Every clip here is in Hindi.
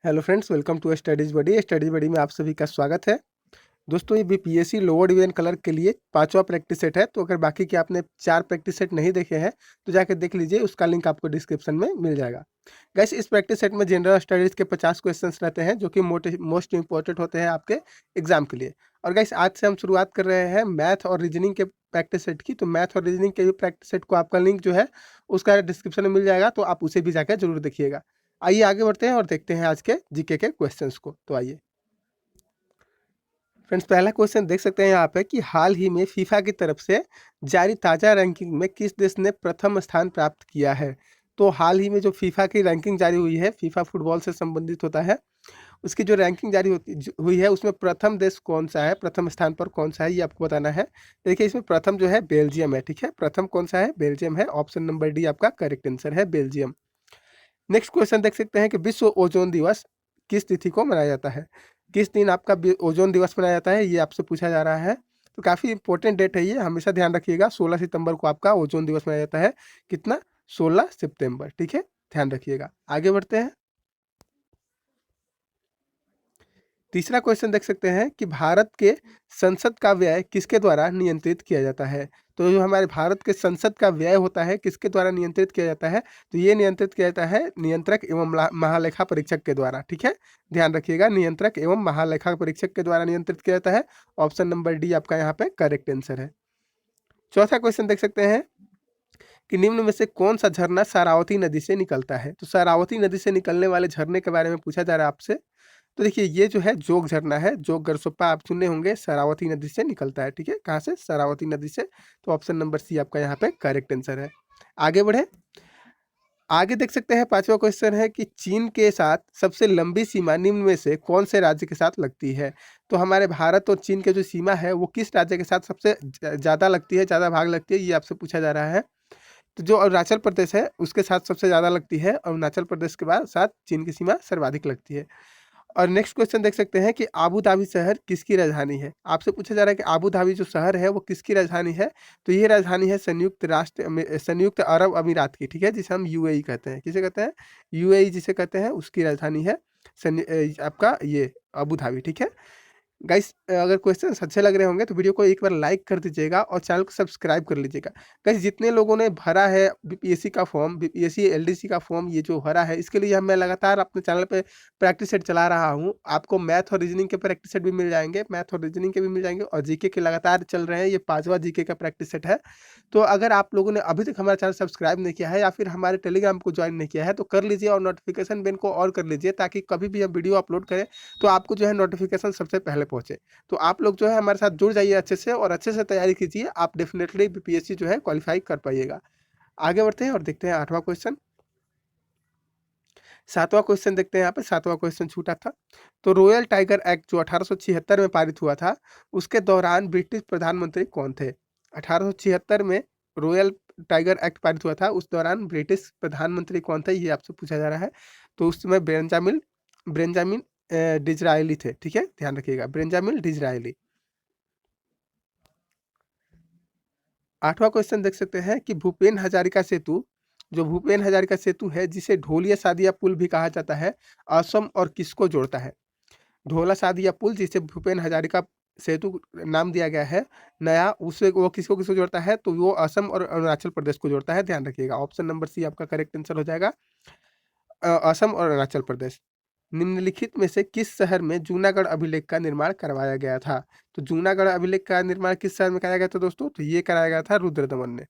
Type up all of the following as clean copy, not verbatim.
Hello friends, welcome to Studies Buddy. Studies Buddy में आप सभी का स्वागत है। दोस्तों, ये बीपीएससी लोअर डिवीजन कलर के लिए पांचवा प्रैक्टिस सेट है। तो अगर बाकी के आपने 4 प्रैक्टिस सेट नहीं देखे हैं तो जाकर देख लीजिए, उसका लिंक आपको डिस्क्रिप्शन में मिल जाएगा। गाइस, इस प्रैक्टिस सेट में जनरल स्टडीज के 50 क्वेश्चंस रहते हैं जो कि मोस्ट इंपॉर्टेंट होते हैं आपके एग्जाम के लिए। और गाइस, आज से हम शुरुआत कर रहे हैं मैथ और रीजनिंग के प्रैक्टिस सेट की। तो मैथ और रीजनिंग के प्रैक्टिस सेट को आपका लिंक जो है उसका डिस्क्रिप्शन में मिल जाएगा, तो आप उसे भी जाकर जरूर देखिएगा। आइए आगे बढ़ते हैं और देखते हैं आज के जीके के क्वेश्चंस को। तो आइए फ्रेंड्स, पहला क्वेश्चन देख सकते हैं यहाँ पे कि हाल ही में फीफा की तरफ से जारी ताज़ा रैंकिंग में किस देश ने प्रथम स्थान प्राप्त किया है। तो हाल ही में जो फीफा की रैंकिंग जारी हुई है, फीफा फुटबॉल से संबंधित होता है, उसकी जो रैंकिंग जारी हुई है उसमें प्रथम देश कौन सा है, प्रथम स्थान पर कौन सा है, ये आपको बताना है। देखिए, इसमें प्रथम जो है बेल्जियम है। ठीक है, प्रथम कौन सा है? बेल्जियम है। ऑप्शन नंबर डी आपका करेक्ट आंसर है, बेल्जियम। नेक्स्ट क्वेश्चन देख सकते हैं कि विश्व ओजोन दिवस किस तिथि को मनाया जाता है। किस दिन आपका ओजोन दिवस मनाया जाता है, ये आपसे पूछा जा रहा है। तो काफ़ी इंपॉर्टेंट डेट है ये, हमेशा ध्यान रखिएगा। 16 सितंबर को आपका ओजोन दिवस मनाया जाता है। कितना? 16 सितंबर। ठीक है, ध्यान रखिएगा। आगे बढ़ते हैं। तीसरा क्वेश्चन देख सकते हैं कि भारत के संसद का व्यय किसके द्वारा नियंत्रित किया जाता है। तो जो हमारे भारत के संसद का व्यय होता है किसके द्वारा नियंत्रित किया जाता है, तो ये नियंत्रित किया जाता है नियंत्रक एवं महालेखा परीक्षक के द्वारा। ठीक है, ध्यान रखिएगा, नियंत्रक एवं महालेखा परीक्षक के द्वारा नियंत्रित किया जाता है। ऑप्शन नंबर डी आपका यहाँ पे करेक्ट आंसर है। चौथा क्वेश्चन देख सकते हैं कि निम्न में से कौन सा झरना शरावती नदी से निकलता है। तो शरावती नदी से निकलने वाले झरने के बारे में पूछा जा रहा है आपसे। तो देखिए, ये जो है जोग झरना है। जोग गरसोप्पा आप सुने होंगे, शरावती नदी से निकलता है। ठीक है, कहाँ से? शरावती नदी से। तो ऑप्शन नंबर सी आपका यहाँ पे करेक्ट आंसर है। आगे बढ़े। आगे देख सकते हैं, पांचवा क्वेश्चन है कि चीन के साथ सबसे लंबी सीमा निम्न में से कौन से राज्य के साथ लगती है। तो हमारे भारत और चीन के जो सीमा है वो किस राज्य के साथ सबसे ज़्यादा लगती है, ज़्यादा भाग लगती है, ये आपसे पूछा जा रहा है। तो जो अरुणाचल प्रदेश है उसके साथ सबसे ज़्यादा लगती है। अरुणाचल प्रदेश के बाद साथ चीन की सीमा सर्वाधिक लगती है। और नेक्स्ट क्वेश्चन देख सकते हैं कि आबू धाबी शहर किसकी राजधानी है। आपसे पूछा जा रहा है कि आबू धाबी जो शहर है वो किसकी राजधानी है। तो ये राजधानी है संयुक्त अरब अमीरात की। ठीक है, जिसे हम यूएई कहते हैं। किसे कहते हैं? यूएई जिसे कहते हैं, उसकी राजधानी है आपका ये अबू धाबी। ठीक है गाइस, अगर क्वेश्चन अच्छे लग रहे होंगे तो वीडियो को एक बार लाइक कर दीजिएगा और चैनल को सब्सक्राइब कर लीजिएगा। गाइस, जितने लोगों ने भरा है बीपीएससी का फॉर्म, बीपीएससी एलडीसी का फॉर्म ये जो भरा है, इसके लिए मैं लगातार अपने चैनल पे प्रैक्टिस सेट चला रहा हूँ। आपको मैथ और रीजनिंग के प्रैक्टिस सेट भी मिल जाएंगे, मैथ और रीजनिंग के भी मिल जाएंगे, और जीके के लगातार चल रहे हैं। ये 5वां जीके का प्रैक्टिस सेट है। तो अगर आप लोगों ने अभी तक हमारा चैनल सब्सक्राइब नहीं किया है या फिर हमारे टेलीग्राम को ज्वाइन नहीं किया है तो कर लीजिए, और नोटिफिकेशन बेल को ऑल कर लीजिए, ताकि कभी भी हम वीडियो अपलोड करें तो आपको जो है नोटिफिकेशन सबसे पहले पहुंचे। तो आप लोग जो है हमारे साथ जुड़ जाइए अच्छे से, और अच्छे से तैयारी कीजिए। आप डेफिनेटली बीपीएससी जो है क्वालिफाई कर पाइएगा। आगे बढ़ते हैं और देखते हैं 8वां क्वेश्चन। 7वां क्वेश्चन देखते हैं। यहाँ पे 7वां क्वेश्चन छूटा था। तो रॉयल टाइगर एक्ट जो 1876 में पारित हुआ था, उसके दौरान ब्रिटिश प्रधानमंत्री कौन थे। 1876 में रॉयल टाइगर एक्ट पारित हुआ था, उस दौरान ब्रिटिश प्रधानमंत्री कौन थे, ये आपसे पूछा जा रहा है। तो उस समय बेंजामिन बेंजामिन डिजरायली थे। ठीक है, ध्यान रखिएगा, बेंजामिन डिजरायली। 8वां क्वेश्चन देख सकते हैं कि भूपेन हजारिका सेतु, जो भूपेन हजारिका सेतु है जिसे ढोलिया सादिया पुल भी कहा जाता है, असम और किसको जोड़ता है। ढोला सादिया पुल जिसे भूपेन हजारिका सेतु नाम दिया गया है नया, उसे वो किसको किसको जोड़ता है, तो वो असम और अरुणाचल प्रदेश को जोड़ता है। ध्यान रखिएगा, ऑप्शन नंबर सी आपका करेक्ट आंसर हो जाएगा, असम और अरुणाचल प्रदेश। निम्नलिखित में से किस शहर में जूनागढ़ अभिलेख का निर्माण करवाया गया था। तो जूनागढ़ अभिलेख का निर्माण किस शहर में कराया गया था दोस्तों, तो ये कराया गया था रुद्रदमन ने।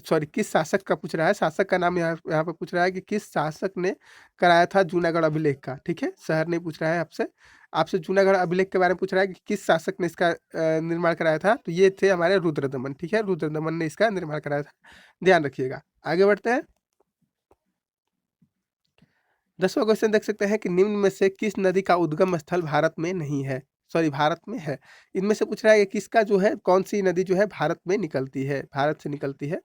सॉरी, किस शासक का पूछ रहा है, शासक का नाम यहाँ पे पूछ रहा है कि किस शासक ने कराया था जूनागढ़ अभिलेख का। ठीक है, शहर नहीं पूछ रहा है आपसे, आपसे जूनागढ़ अभिलेख के बारे में पूछ रहा है कि किस शासक ने इसका निर्माण कराया था। तो ये थे हमारे रुद्रदमन। ठीक है, रुद्रदमन ने इसका निर्माण कराया था। ध्यान रखिएगा। आगे बढ़ते हैं। 10वां क्वेश्चन देख सकते हैं कि निम्न में से किस नदी का उद्गम स्थल भारत में नहीं है, सॉरी भारत में है। इनमें से पूछ रहा है कि किसका जो है, कौन सी नदी जो है भारत में निकलती है, भारत से निकलती है,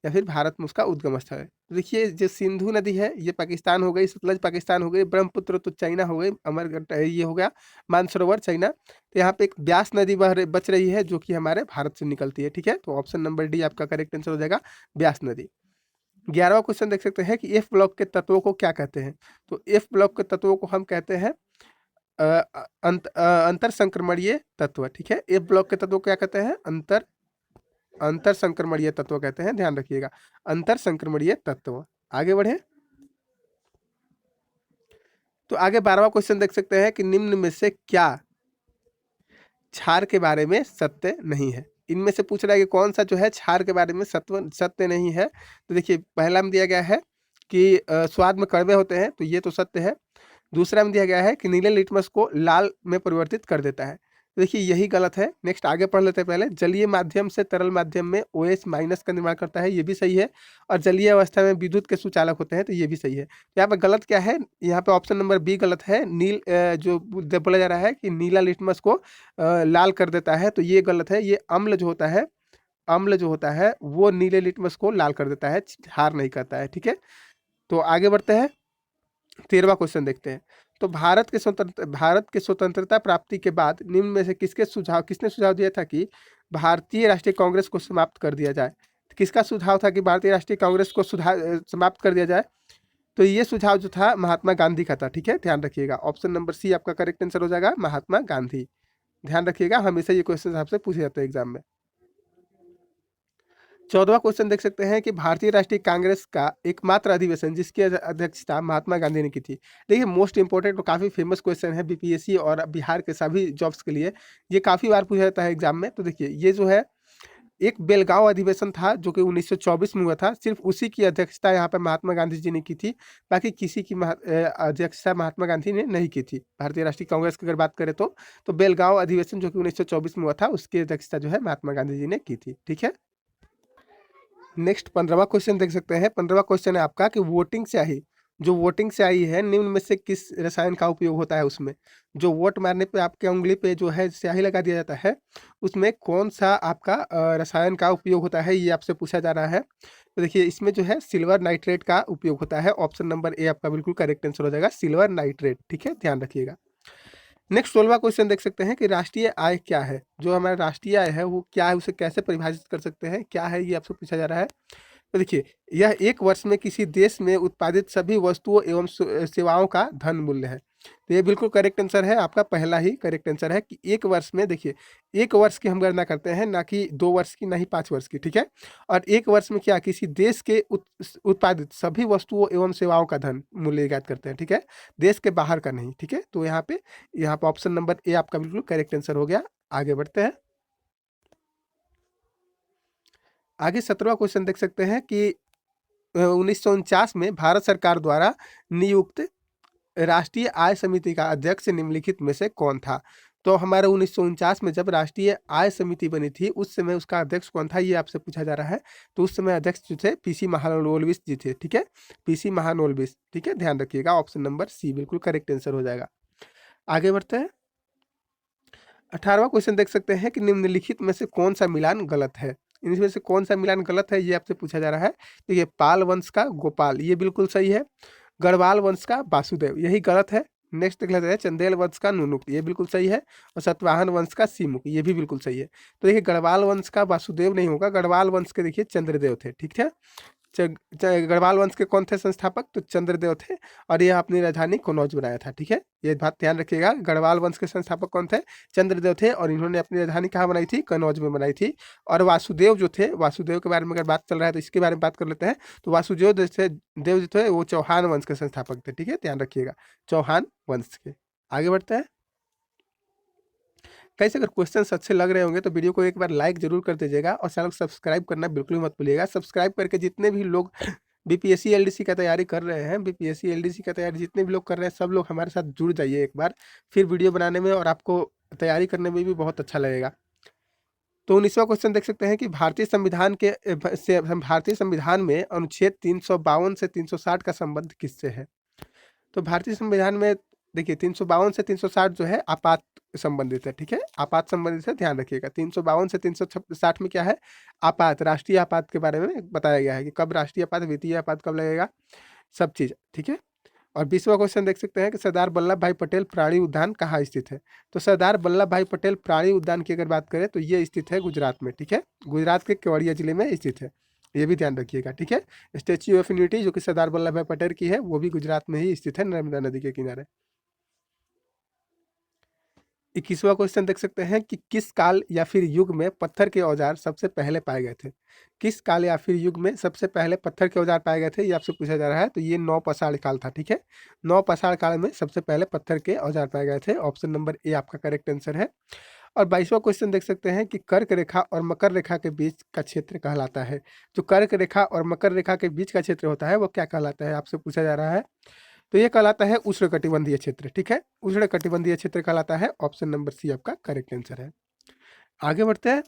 या फिर भारत में उसका उद्गम स्थल है। तो देखिए, जो सिंधु नदी है ये पाकिस्तान हो गई, सतलज पाकिस्तान हो गई, ब्रह्मपुत्र तो चाइना हो गई, अमरकंटक ये हो गया, मानसरोवर चाइना। तो यहाँ पे एक ब्यास नदी बच रही है जो कि हमारे भारत से निकलती है। ठीक है, तो ऑप्शन नंबर डी आपका करेक्ट आंसर हो जाएगा, ब्यास नदी। 11वां क्वेश्चन देख सकते हैं कि एफ ब्लॉक के तत्वों को क्या कहते हैं। तो एफ ब्लॉक के तत्वों को हम कहते हैं अंतर संक्रमणीय तत्व। ठीक है, एफ ब्लॉक के तत्व क्या कहते हैं? अंतर संक्रमणीय तत्व कहते हैं, ध्यान रखिएगा, अंतर संक्रमणीय तत्व। आगे बढ़े तो आगे 12वां क्वेश्चन देख सकते हैं कि निम्न में से क्या क्षार के बारे में सत्य नहीं है। इनमें से पूछ रहा है कि कौन सा जो है क्षार के बारे में सत्य नहीं है। तो देखिए, पहला में दिया गया है कि स्वाद में कड़वे होते हैं, तो ये तो सत्य है। दूसरा में दिया गया है कि नीले लिटमस को लाल में परिवर्तित कर देता है, तो देखिए यही गलत है। नेक्स्ट आगे पढ़ लेते हैं। पहले जलीय माध्यम से तरल माध्यम में OH माइनस का निर्माण करता है, ये भी सही है। और जलीय अवस्था में विद्युत के सुचालक होते हैं, तो ये भी सही है। यहाँ पे गलत क्या है? यहाँ पे ऑप्शन नंबर बी गलत है। जो बोला जा रहा है कि नीला लिटमस को लाल कर देता है, तो ये गलत है। ये अम्ल जो होता है वो नीले लिटमस को लाल कर देता है, क्षार नहीं करता है। ठीक है, तो आगे बढ़ते हैं। 13वां क्वेश्चन देखते हैं। तो भारत के स्वतंत्रता प्राप्ति के बाद निम्न में से किसने सुझाव दिया था कि भारतीय राष्ट्रीय कांग्रेस को समाप्त कर दिया जाए? किसका सुझाव था कि भारतीय राष्ट्रीय कांग्रेस को समाप्त कर दिया जाए? तो ये सुझाव जो था महात्मा गांधी का था। ठीक है, ध्यान रखिएगा, ऑप्शन नंबर सी आपका करेक्ट आंसर हो जाएगा, महात्मा गांधी। ध्यान रखिएगा, हमेशा ये क्वेश्चन आपसे पूछे जाते हैं एग्जाम में। 14वां क्वेश्चन देख सकते हैं कि भारतीय राष्ट्रीय कांग्रेस का एकमात्र अधिवेशन जिसकी अध्यक्षता महात्मा गांधी ने की थी। देखिए, मोस्ट इंपोर्टेंट और काफी फेमस क्वेश्चन है बीपीएससी और बिहार के सभी जॉब्स के लिए, ये काफी बार पूछा जाता है एग्जाम में। तो देखिए, ये जो है एक बेलगांव अधिवेशन था जो कि 1924 में हुआ था। सिर्फ उसी की अध्यक्षता यहाँ पर महात्मा गांधी जी ने की थी, बाकी किसी की अध्यक्षता महात्मा गांधी ने नहीं की थी। भारतीय राष्ट्रीय कांग्रेस की अगर बात करें तो बेलगांव अधिवेशन जो कि 1924 में हुआ था, उसकी अध्यक्षता जो है महात्मा गांधी जी ने की थी। ठीक है, नेक्स्ट 15वां क्वेश्चन देख सकते हैं। 15वां क्वेश्चन है आपका कि वोटिंग स्याही है निम्न में से किस रसायन का उपयोग होता है? उसमें जो वोट मारने पे आपके उंगली पे जो है स्याही लगा दिया जाता है, उसमें कौन सा आपका रसायन का उपयोग होता है, ये आपसे पूछा जा रहा है। तो देखिए, इसमें जो है सिल्वर नाइट्रेट का उपयोग होता है। ऑप्शन नंबर ए आपका बिल्कुल करेक्ट आंसर हो जाएगा, सिल्वर नाइट्रेट। ठीक है, ध्यान रखिएगा। नेक्स्ट 16वां क्वेश्चन देख सकते हैं कि राष्ट्रीय आय क्या है? जो हमारा राष्ट्रीय आय है वो क्या है, उसे कैसे परिभाषित कर सकते हैं, क्या है, ये आपसे पूछा जा रहा है। तो देखिए, यह एक वर्ष में किसी देश में उत्पादित सभी वस्तुओं एवं सेवाओं का धन मूल्य है। तो ये बिल्कुल करेक्ट आंसर है, आपका पहला ही करेक्ट आंसर है कि एक वर्ष में, देखिए, एक वर्ष की हम गणना करते हैं, ना कि 2 वर्ष की, ना ही 5 वर्ष की। ठीक है, और एक वर्ष में क्या, किसी देश के उत्पादित सभी वस्तुओं एवं सेवाओं का धन मूल्य ज्ञात करते हैं। ठीक है, देश के बाहर का नहीं। ठीक है, तो यहाँ पे ऑप्शन नंबर ए आपका बिल्कुल करेक्ट आंसर हो गया। आगे बढ़ते हैं। आगे 17वां क्वेश्चन देख सकते हैं कि 1949 में भारत सरकार द्वारा नियुक्त राष्ट्रीय आय समिति का अध्यक्ष निम्नलिखित में से कौन था? तो हमारे 1949 में जब राष्ट्रीय आय समिति बनी थी, उस समय उसका अध्यक्ष कौन था, ये आपसे पूछा जा रहा है। तो उस समय अध्यक्ष जो थे पीसी महानवोल्विस जी थे। ठीक है, पीसी महानवोल्विस। ठीक है, ध्यान रखिएगा, ऑप्शन नंबर सी बिल्कुल करेक्ट आंसर हो जाएगा। आगे बढ़ते हैं। 18वां क्वेश्चन देख सकते हैं कि निम्नलिखित में से कौन सा मिलान गलत है? इनमें से कौन सा मिलान गलत है, ये आपसे पूछा जा रहा है। देखिए, पाल वंश का गोपाल, ये बिल्कुल सही है। गढ़वाल वंश का वासुदेव, यही गलत है। नेक्स्ट देख लेते हैं। चंदेल वंश का नुनुक, ये बिल्कुल सही है। और सतवाहन वंश का सीमुक, ये भी बिल्कुल सही है। तो देखिए, गढ़वाल वंश का वासुदेव नहीं होगा, गढ़वाल वंश के देखिए चंद्रदेव थे। ठीक है, गढ़वाल वंश के कौन थे संस्थापक? तो चंद्रदेव थे, और यह अपनी राजधानी कनौज बनाया था। ठीक है, ये बात ध्यान रखिएगा, गढ़वाल वंश के संस्थापक कौन थे? चंद्रदेव थे, और इन्होंने अपनी राजधानी कहाँ बनाई थी? कनौज में बनाई थी। और वासुदेव जो थे, वासुदेव के बारे में अगर बात चल रहा है तो इसके बारे में बात कर लेते हैं। तो वासुदेव देव जो थे वो चौहान वंश के संस्थापक थे। ठीक है, ध्यान रखिएगा, चौहान वंश के। आगे बढ़ते हैं। कैसे अगर क्वेश्चंस अच्छे लग रहे होंगे तो वीडियो को एक बार लाइक जरूर कर दीजिएगा, और चैनल को सब्सक्राइब करना बिल्कुल मत भूलिएगा। सब्सक्राइब करके जितने भी लोग बीपीएससी एलडीसी का तैयारी कर रहे हैं, बीपीएससी एलडीसी का तैयारी जितने भी लोग कर रहे हैं, सब लोग हमारे साथ जुड़ जाइए एक बार, फिर वीडियो बनाने में और आपको तैयारी करने में भी बहुत अच्छा लगेगा। तो 19वां क्वेश्चन देख सकते हैं कि भारतीय संविधान में अनुच्छेद 352 से 360 का संबंध किससे है? तो भारतीय संविधान में देखिए 352 से 360 जो है आपात संबंधित है। ठीक है, आपात संबंधित है, ध्यान रखिएगा। 352 से 360 में क्या है? आपात, राष्ट्रीय आपात के बारे में बताया गया है कि कब राष्ट्रीय आपात, वित्तीय आपात कब लगेगा, सब चीज। ठीक है, और 20वां क्वेश्चन देख सकते हैं कि सरदार वल्लभ भाई पटेल प्राणी उद्यान कहाँ स्थित है? तो सरदार वल्लभ भाई पटेल प्राणी उद्यान की अगर बात करें तो ये स्थित है गुजरात में। ठीक है, गुजरात के केवड़िया जिले में स्थित है। ये भी ध्यान रखिएगा, ठीक है। स्टैच्यू ऑफ यूनिटी जो कि सरदार वल्लभ भाई पटेल की है, वो भी गुजरात में ही स्थित है, नर्मदा नदी के किनारे। 21वां क्वेश्चन देख सकते हैं कि किस काल या फिर युग में पत्थर के औजार सबसे पहले पाए गए थे। किस काल या फिर युग में सबसे पहले पत्थर के औजार पाए गए थे, ये आपसे पूछा जा रहा है। तो ये नौपाषाण काल था, ठीक है। नौपाषाण काल में सबसे पहले पत्थर के औजार पाए गए थे। ऑप्शन नंबर ए आपका करेक्ट आंसर है। और 22वां क्वेश्चन देख सकते हैं कि कर्क रेखा और मकर रेखा के बीच का क्षेत्र कहलाता है। जो कर्क रेखा और मकर रेखा के बीच का क्षेत्र होता है वो क्या कहलाता है, आपसे पूछा जा रहा है। तो ये कहलाता है उष्णकटिबंधीय क्षेत्र, ठीक है। उष्णकटिबंधीय क्षेत्र कहलाता है। ऑप्शन नंबर सी आपका करेक्ट आंसर है। आगे बढ़ते हैं।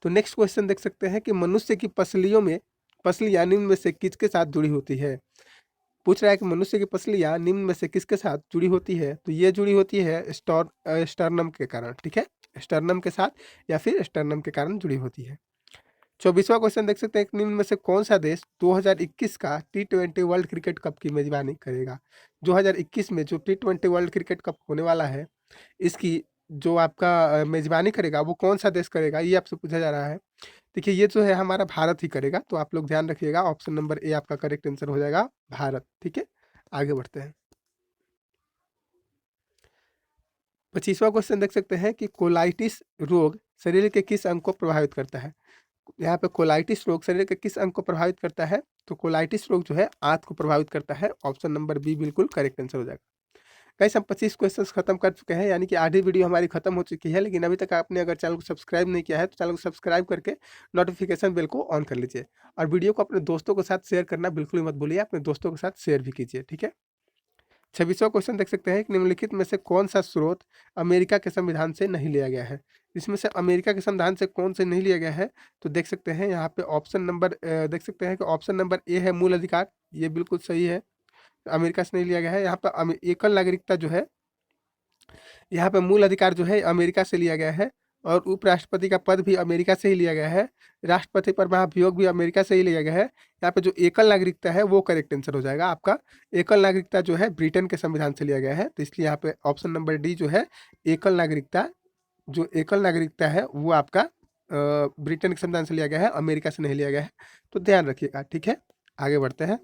तो नेक्स्ट क्वेश्चन देख सकते हैं कि मनुष्य की पसलियां निम्न में से किसके साथ जुड़ी होती है। पूछ रहा है कि मनुष्य की पसलियां निम्न में से किसके साथ जुड़ी होती है। तो ये जुड़ी होती है स्टर्नम के कारण, ठीक है। स्टर्नम के साथ या फिर स्टर्नम के कारण जुड़ी होती है। 24वां क्वेश्चन देख सकते हैं कि निम्न में से कौन सा देश 2021 का T20 वर्ल्ड क्रिकेट कप की मेजबानी करेगा। 2021 में जो T20 वर्ल्ड क्रिकेट कप होने वाला है, इसकी जो आपका मेजबानी करेगा वो कौन सा देश करेगा, ये आपसे पूछा जा रहा है। देखिए ये जो है हमारा भारत ही करेगा, तो आप लोग ध्यान रखिएगा। ऑप्शन नंबर ए आपका करेक्ट आंसर हो जाएगा, भारत, ठीक है। आगे बढ़ते हैं। 25वां क्वेश्चन देख सकते हैं कि कोलाइटिस रोग शरीर के किस अंग को प्रभावित करता है। यहाँ पे कोलाइटिस रोग शरीर के किस अंग को प्रभावित करता है। तो कोलाइटिस रोग जो है आंत को प्रभावित करता है। ऑप्शन नंबर बी बिल्कुल करेक्ट आंसर हो जाएगा। गाइस हम 25 क्वेश्चंस खत्म कर चुके हैं, यानी कि आधी वीडियो हमारी खत्म हो चुकी है। लेकिन अभी तक आपने अगर चैनल को सब्सक्राइब नहीं किया है तो चैनल को सब्सक्राइब करके नोटिफिकेशन बेल को ऑन कर लीजिए। और वीडियो को अपने दोस्तों के साथ शेयर करना बिल्कुल मत भूलिए, अपने दोस्तों के साथ शेयर भी कीजिए, ठीक है। 26वां क्वेश्चन देख सकते हैं कि निम्नलिखित में से कौन सा स्रोत अमेरिका के संविधान से नहीं लिया गया है। इसमें से अमेरिका के संविधान से कौन से नहीं लिया गया है। तो देख सकते हैं यहाँ पे ऑप्शन नंबर देख सकते हैं कि ऑप्शन नंबर ए है मूल अधिकार, ये बिल्कुल सही है। अमेरिका से नहीं लिया गया है। यहाँ पर एकल नागरिकता जो है, यहाँ पे मूल अधिकार जो है अमेरिका से लिया गया है। और उपराष्ट्रपति का पद भी अमेरिका से ही लिया गया है। राष्ट्रपति पर महाभियोग भी अमेरिका से ही लिया गया है। यहाँ पे जो एकल नागरिकता है वो करेक्ट आंसर हो जाएगा आपका। एकल नागरिकता जो है ब्रिटेन के संविधान से लिया गया है, तो इसलिए यहाँ पे ऑप्शन नंबर डी जो है एकल नागरिकता, जो एकल नागरिकता है वो आपका ब्रिटेन के संविधान से लिया गया है, अमेरिका से नहीं लिया गया है। तो ध्यान रखिएगा, ठीक है। आगे बढ़ते हैं।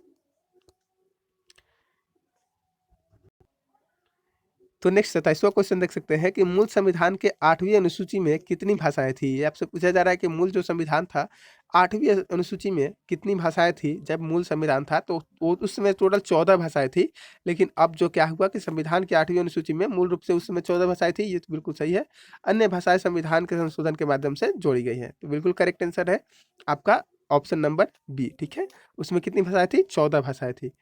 तो नेक्स्ट 27वां क्वेश्चन देख सकते हैं कि मूल संविधान के 8वीं अनुसूची में कितनी भाषाएं थी। ये आपसे पूछा जा रहा है कि मूल जो संविधान था 8वीं अनुसूची में कितनी भाषाएं थी। जब मूल संविधान था तो उस समय टोटल 14 भाषाएं थी। लेकिन अब जो क्या हुआ कि संविधान की 8वीं अनुसूची में मूल रूप से उस समय 14 भाषाएं थी, ये तो बिल्कुल सही है। अन्य भाषाएं संविधान के संशोधन के माध्यम से जोड़ी गई है, तो बिल्कुल करेक्ट आंसर है आपका ऑप्शन नंबर बी, ठीक है। उसमें कितनी भाषाएं थी, 14 भाषाएं थी।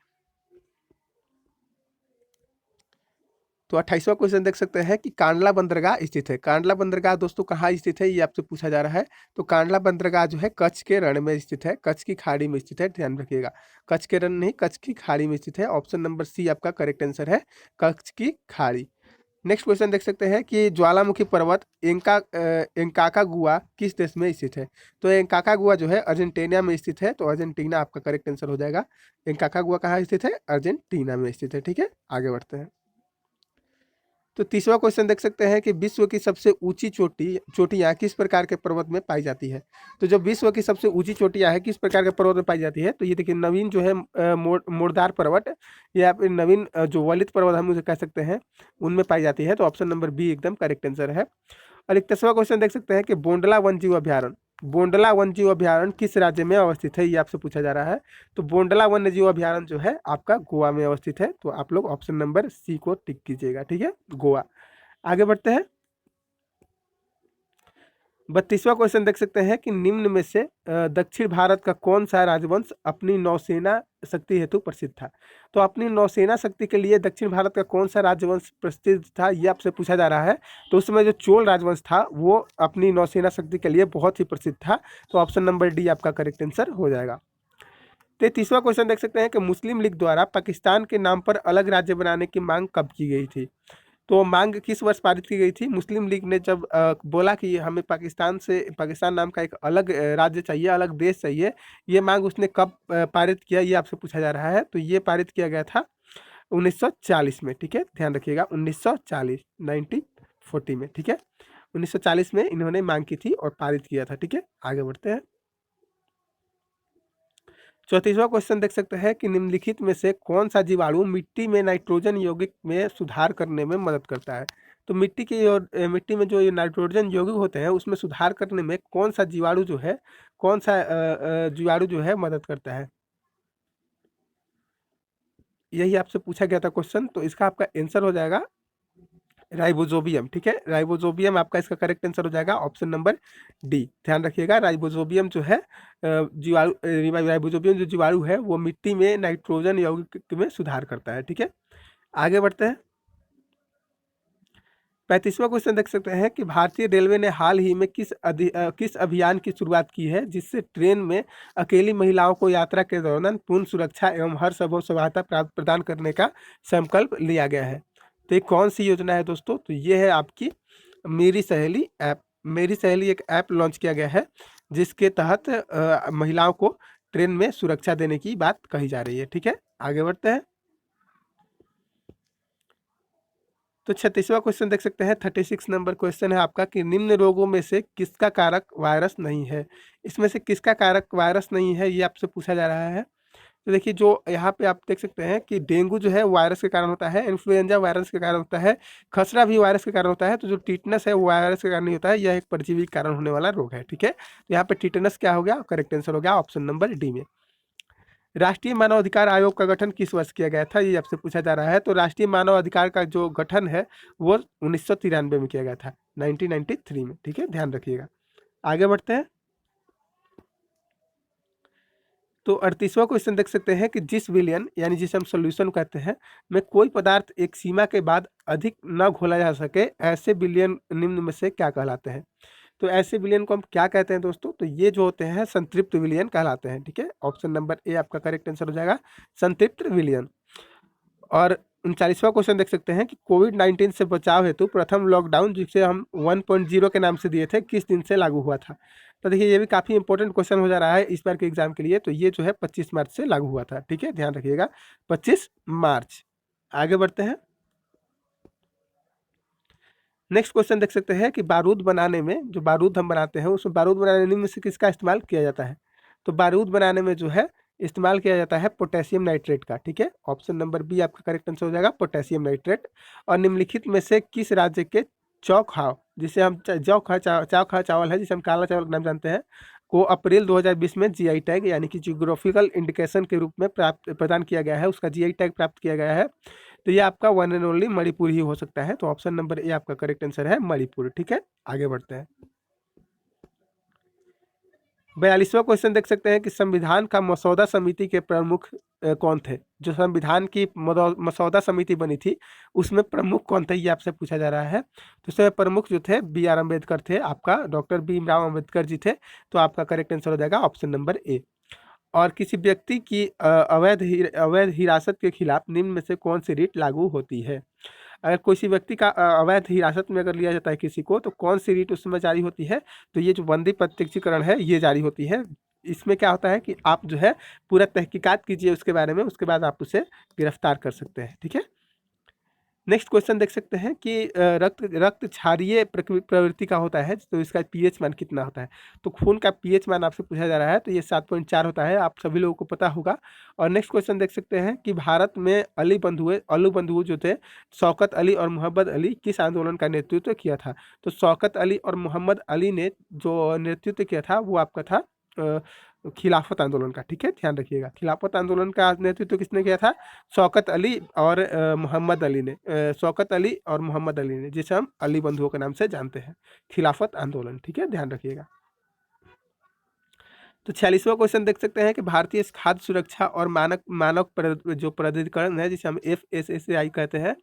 तो 28वां क्वेश्चन देख सकते हैं कि कांडला बंदरगाह स्थित है। कांडला बंदरगाह दोस्तों कहाँ स्थित है, ये आपसे पूछा जा रहा है। तो कांडला बंदरगाह जो है कच्छ के रण में स्थित है, कच्छ की खाड़ी में स्थित है, ध्यान रखिएगा। कच्छ के रण नहीं, कच्छ की खाड़ी में स्थित है। ऑप्शन नंबर सी आपका करेक्ट आंसर है, कच्छ की खाड़ी। नेक्स्ट क्वेश्चन देख सकते हैं कि ज्वालामुखी पर्वत एंकाकागुआ किस देश में स्थित है। तो एंकाकागुआ जो है अर्जेंटीना में स्थित है, तो अर्जेंटीना आपका करेक्ट आंसर हो जाएगा। एंकाकागुआ कहाँ स्थित है, अर्जेंटीना में स्थित है, ठीक है। आगे बढ़ते हैं। तो 30वां क्वेश्चन देख सकते हैं कि विश्व की सबसे ऊंची चोटियां किस प्रकार के पर्वत में पाई जाती है। तो जो विश्व की सबसे ऊंची चोटियां है किस प्रकार के पर्वत में पाई जाती है। तो ये देखिए नवीन जो है मोरदार पर्वत या फिर नवीन जो वलित पर्वत हम उसे कह सकते हैं, उनमें पाई जाती है। तो ऑप्शन नंबर बी एकदम करेक्ट आंसर है। और 31वां क्वेश्चन देख सकते हैं कि बोंडला वन जीव अभ्यारण्य किस राज्य में अवस्थित है, ये आपसे पूछा जा रहा है। तो बोंडला वन्य जीव अभ्यारण्य जो है आपका गोवा में अवस्थित है। तो आप लोग ऑप्शन नंबर सी को टिक कीजिएगा, ठीक है, गोवा। आगे बढ़ते हैं। 32वां क्वेश्चन देख सकते हैं कि निम्न में से दक्षिण भारत का कौन सा राजवंश अपनी नौसेना शक्ति हेतु प्रसिद्ध था। तो अपनी नौसेना शक्ति के लिए दक्षिण भारत का कौन सा राजवंश प्रसिद्ध था, ये आपसे पूछा जा रहा है। तो उसमें जो चोल राजवंश था वो अपनी नौसेना शक्ति के लिए बहुत ही प्रसिद्ध था। तो ऑप्शन नंबर डी आपका करेक्ट आंसर हो जाएगा। 33वां क्वेश्चन देख सकते हैं कि मुस्लिम लीग द्वारा पाकिस्तान के नाम पर अलग राज्य बनाने की मांग कब की गई थी। तो मांग किस वर्ष पारित की गई थी। मुस्लिम लीग ने जब बोला कि हमें पाकिस्तान नाम का एक अलग राज्य चाहिए, अलग देश चाहिए, ये मांग उसने कब पारित किया, ये आपसे पूछा जा रहा है। तो ये पारित किया गया था 1940 में, ठीक है, ध्यान रखिएगा। 1940 1940 में, ठीक है, 1940 में इन्होंने मांग की थी और पारित किया था, ठीक है। आगे बढ़ते हैं। 34वां क्वेश्चन देख सकते हैं कि निम्नलिखित में से कौन सा जीवाणु मिट्टी में नाइट्रोजन यौगिक में सुधार करने में मदद करता है। तो मिट्टी में जो ये नाइट्रोजन यौगिक होते हैं उसमें सुधार करने में कौन सा जीवाणु जो है जीवाणु जो है मदद करता है। यही आपसे पूछा गया था क्वेश्चन, तो इसका आपका आंसर हो जाएगा राइबोजोबियम। ठीक है, राइबोजोबियम आपका इसका करेक्ट आंसर हो जाएगा ऑप्शन नंबर डी। ध्यान रखिएगा, राइबोजोबियम जो है राइबोजोबियम जो जीवाणु है वो मिट्टी में नाइट्रोजन यौगिक में सुधार करता है। ठीक है, आगे बढ़ते हैं। 35वां क्वेश्चन देख सकते हैं कि भारतीय रेलवे ने हाल ही में किस अभियान की शुरुआत की है जिससे ट्रेन में अकेली महिलाओं को यात्रा के दौरान पूर्ण सुरक्षा एवं हर संभव सहायता प्रदान करने का संकल्प लिया गया है। तो ये कौन सी योजना है दोस्तों? तो ये है आपकी मेरी सहेली ऐप। मेरी सहेली एक ऐप लॉन्च किया गया है जिसके तहत महिलाओं को ट्रेन में सुरक्षा देने की बात कही जा रही है। ठीक है, आगे बढ़ते हैं। तो 36वां क्वेश्चन देख सकते हैं, 36 नंबर क्वेश्चन है आपका कि निम्न रोगों में से किसका कारक वायरस नहीं है। इसमें से किसका कारक वायरस नहीं है ये आपसे पूछा जा रहा है। तो देखिए, जो यहाँ पे आप देख सकते हैं कि डेंगू जो है वायरस के कारण होता है, इन्फ्लुएंजा वायरस के कारण होता है, खसरा भी वायरस के कारण होता है। तो जो टीटनस है वो वायरस के कारण नहीं होता है, यह एक परजीवी के कारण होने वाला रोग है। ठीक है, तो यहाँ पे टीटनस क्या हो गया? करेक्ट आंसर हो गया ऑप्शन नंबर डी में। राष्ट्रीय मानव अधिकार आयोग का गठन किस वर्ष किया गया था, ये आपसे पूछा जा रहा है। तो राष्ट्रीय मानव अधिकार का जो गठन है वो 1993 में किया गया था, 1993 में। ठीक है, ध्यान रखिएगा। आगे बढ़ते हैं। तो 38वां क्वेश्चन देख सकते हैं कि जिस विलयन यानी जिसे हम सोल्यूशन कहते हैं में कोई पदार्थ एक सीमा के बाद अधिक न घोला जा सके, ऐसे विलयन निम्न में से क्या कहलाते हैं। तो ऐसे विलयन को हम क्या कहते हैं दोस्तों? तो ये जो होते हैं संतृप्त विलयन कहलाते हैं। ठीक है, ऑप्शन नंबर ए आपका करेक्ट आंसर हो जाएगा, संतृप्त विलयन। और 39वां क्वेश्चन देख सकते हैं कि कोविड-19 से बचाव हेतु प्रथम लॉकडाउन जिसे हम 1.0 के नाम से दिए थे, किस दिन से लागू हुआ था। तो देखिए, ये भी काफ़ी इंपॉर्टेंट क्वेश्चन हो जा रहा है इस बार के एग्जाम के लिए। तो ये जो है 25 मार्च से लागू हुआ था। ठीक है, ध्यान रखिएगा, 25 मार्च। आगे बढ़ते हैं। नेक्स्ट क्वेश्चन देख सकते हैं कि बारूद बनाने में, जो बारूद हम बनाते हैं उसमें बारूद बनाने में से किसका इस्तेमाल किया जाता है। तो बारूद बनाने में जो है इस्तेमाल किया जाता है पोटेशियम नाइट्रेट का। ठीक है, ऑप्शन नंबर बी आपका करेक्ट आंसर हो जाएगा, पोटेशियम नाइट्रेट। और निम्नलिखित में से किस राज्य के चौखाव, जिसे हम चौखा चावल है जिसे हम काला चावल के नाम जानते हैं, को अप्रैल 2020 में जीआई टैग यानी कि जियोग्राफिकल इंडिकेशन के रूप में प्रदान किया गया है, उसका जीआई टैग प्राप्त किया गया है। तो ये आपका वन एंड ओनली मणिपुर ही हो सकता है। तो ऑप्शन नंबर ए आपका करेक्ट आंसर है, मणिपुर। ठीक है, आगे बढ़ते हैं। 42वां क्वेश्चन देख सकते हैं कि संविधान का मसौदा समिति के प्रमुख कौन थे। जो संविधान की मसौदा समिति बनी थी उसमें प्रमुख कौन थे, ये आपसे पूछा जा रहा है। तो इसमें प्रमुख जो थे बी आर अम्बेडकर थे, आपका डॉक्टर भीमराव अम्बेडकर जी थे। तो आपका करेक्ट आंसर हो जाएगा ऑप्शन नंबर ए। और किसी व्यक्ति की अवैध हिरासत के खिलाफ निम्न में से कौन सी रीट लागू होती है। अगर किसी व्यक्ति का अवैध हिरासत में अगर लिया जाता है किसी को, तो कौन सी रीट उसमें जारी होती है। तो ये जो बंदी प्रत्यक्षीकरण है ये जारी होती है। इसमें क्या होता है कि आप जो है पूरा तहकीकात कीजिए उसके बारे में, उसके बाद आप उसे गिरफ्तार कर सकते हैं। ठीक है, नेक्स्ट क्वेश्चन देख सकते हैं कि रक्त क्षारीय प्रवृत्ति का होता है, तो इसका पीएच मान कितना होता है। तो खून का पीएच मान आपसे पूछा जा रहा है, तो ये 7.4 होता है, आप सभी लोगों को पता होगा। और नेक्स्ट क्वेश्चन देख सकते हैं कि भारत में अली बंधुए जो थे, शौकत अली और मोहम्मद अली किस आंदोलन का नेतृत्व किया था। तो शौकत अली और मोहम्मद अली ने जो नेतृत्व किया था वो आपका था खिलाफत आंदोलन का। ठीक है, ध्यान रखिएगा, खिलाफत आंदोलन का नेतृत्व किसने किया था? शौकत अली और मोहम्मद अली ने। शौकत अली और मोहम्मद अली ने, जिसे हम अली बंधुओं के नाम से जानते हैं, खिलाफत आंदोलन। ठीक है, ध्यान रखिएगा। तो 46वां क्वेश्चन देख सकते हैं कि भारतीय खाद्य सुरक्षा और मानक जो प्राधिकरण है जिसे हम FSSAI कहते हैं,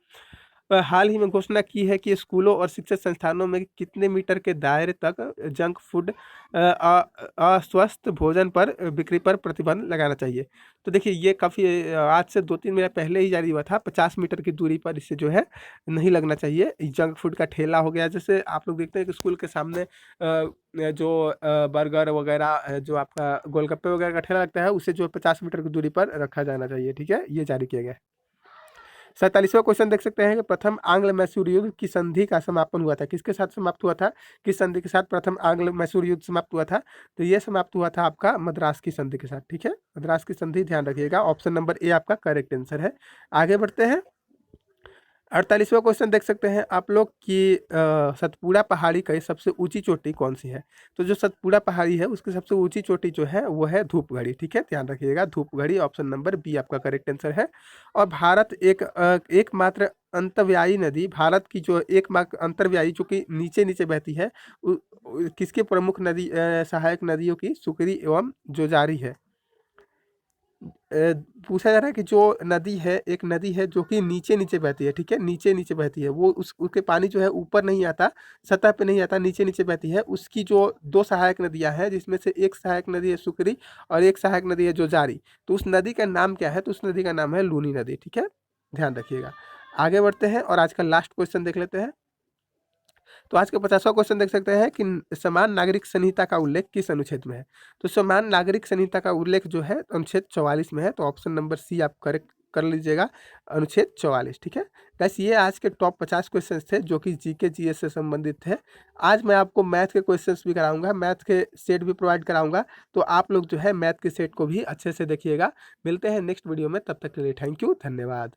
हाल ही में घोषणा की है कि स्कूलों और शिक्षण संस्थानों में कितने मीटर के दायरे तक जंक फूड अस्वस्थ भोजन पर बिक्री पर प्रतिबंध लगाना चाहिए। तो देखिए, ये काफ़ी आज से 2-3 महीने पहले ही जारी हुआ था, 50 मीटर की दूरी पर इसे जो है नहीं लगना चाहिए। जंक फूड का ठेला हो गया, जैसे आप लोग देखते हैं कि स्कूल के सामने जो बर्गर वगैरह जो आपका गोलगप्पे वगैरह का ठेला लगता है, उसे जो 50 मीटर की दूरी पर रखा जाना चाहिए। ठीक है, ये जारी किया गया है। 47वां क्वेश्चन देख सकते हैं कि प्रथम आंग्ल मैसूर युद्ध की संधि का समापन हुआ था, किसके साथ समाप्त हुआ था, किस संधि के साथ प्रथम आंग्ल मैसूर युद्ध समाप्त हुआ था? तो ये समाप्त हुआ था आपका मद्रास की संधि के साथ। ठीक है, मद्रास की संधि ध्यान रखिएगा, ऑप्शन नंबर ए आपका करेक्ट आंसर है। आगे बढ़ते हैं। 48वां क्वेश्चन देख सकते हैं आप लोग कि सतपुड़ा पहाड़ी की सबसे ऊंची चोटी कौन सी है? तो जो सतपुड़ा पहाड़ी है उसकी सबसे ऊंची चोटी जो है वो है धूपगढ़ी। ठीक है, ध्यान रखिएगा, धूपगढ़ी, ऑप्शन नंबर बी आपका करेक्ट आंसर है। और भारत एकमात्र अंतर्व्यायी नदी, भारत की जो एकमात्र अंतर्व्यायी जो कि नीचे नीचे बहती है, किसके प्रमुख नदी सहायक नदियों की सुकरी एवं जोजारी है? पूछा जा रहा है कि जो नदी है, एक नदी है जो कि नीचे नीचे बहती है। ठीक है, नीचे नीचे बहती है, वो उसके पानी जो है ऊपर नहीं आता, सतह पे नहीं आता, नीचे नीचे बहती है। उसकी जो दो सहायक नदियां हैं, जिसमें से एक सहायक नदी है सुकरी और एक सहायक नदी है जोजारी, तो उस नदी का नाम क्या है? तो उस नदी का नाम है लूनी नदी। ठीक है, ध्यान रखिएगा। आगे बढ़ते हैं और आज का लास्ट क्वेश्चन देख लेते हैं। तो आज का 50वां क्वेश्चन देख सकते हैं कि समान नागरिक संहिता का उल्लेख किस अनुच्छेद में है? तो समान नागरिक संहिता का उल्लेख जो है अनुच्छेद 44 में है, तो ऑप्शन नंबर सी आप करेक्ट कर लीजिएगा, अनुच्छेद 44। ठीक है गाइस, ये आज के टॉप 50 क्वेश्चन थे जो कि जीके जीएस से संबंधित थे। आज मैं आपको मैथ के क्वेश्चंस भी कराऊंगा, मैथ के सेट भी प्रोवाइड कराऊंगा, तो आप लोग जो है मैथ के सेट को भी अच्छे से देखिएगा। मिलते हैं नेक्स्ट वीडियो में, तब तक के लिए थैंक यू, धन्यवाद।